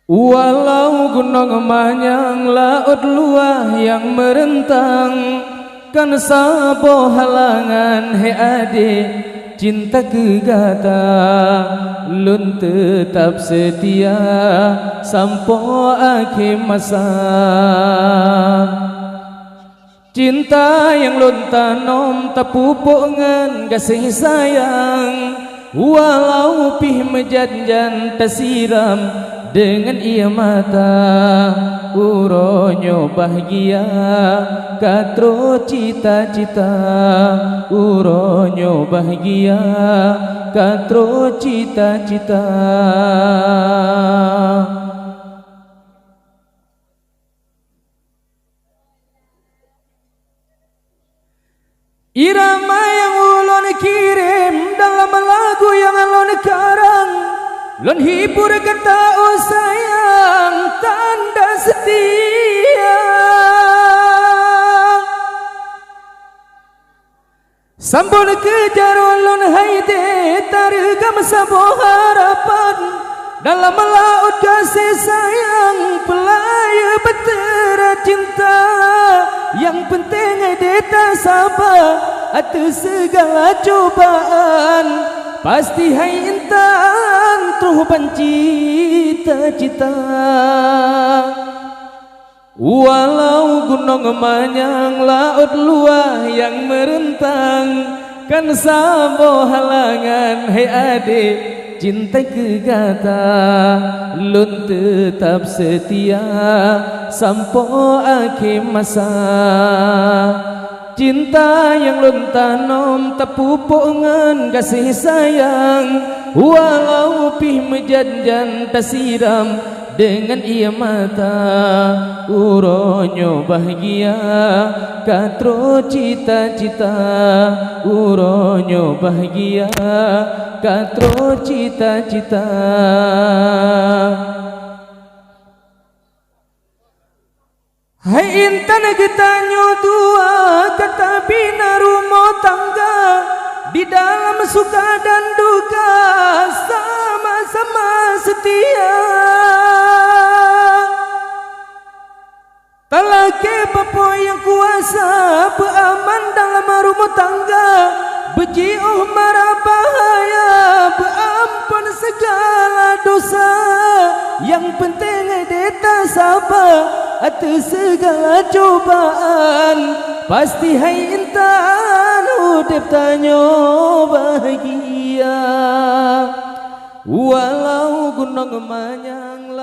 Walau gunung manyang laut luah yang merentang, kan sabo halangan he adik cinta kegata, lun tetap setia sampo akhir masa. Cinta yang lun tanom tak pupuk ngan kasih sayang, walau pih mejanjan tersiram dengan ia mata. Uronyo bahagia katro cita-cita, uronyo bahagia katro cita-cita. Irama yang ulun kirim dalam lagu yang ulun karang, lun hibur kata oh sayang tanda setia. Sambul kejar ulun haide tarigam sabo harapan, dalam laut kasih sayang pelaya betera cinta. Yang penting deta sabar atas segala cobaan, pasti hai intan teruban cita-cita. Walau gunung manyang laut luah yang merentang, kan sabo halangan hai adik cinta kegata, lun tetap setia sampo akhir masa. Cinta yang lun tanom tak pupuk ngan kasih sayang, walau pih mejanjan tak siram dengan ia mata. Uronyo bahagia katro cita-cita, uronyo bahagia katro cita-cita. Hai intan getanyo dua kata bina rumah tangga, di dalam suka dan duka sama-sama setia. Talake bapa yang kuasa beraman dalam rumah tangga, bejiuh marah bahaya berampun segala dosa. Yang penting deta sabar atas segala cobaan, pasti hai intan udip tanyo bahagia. Walau gunung manyang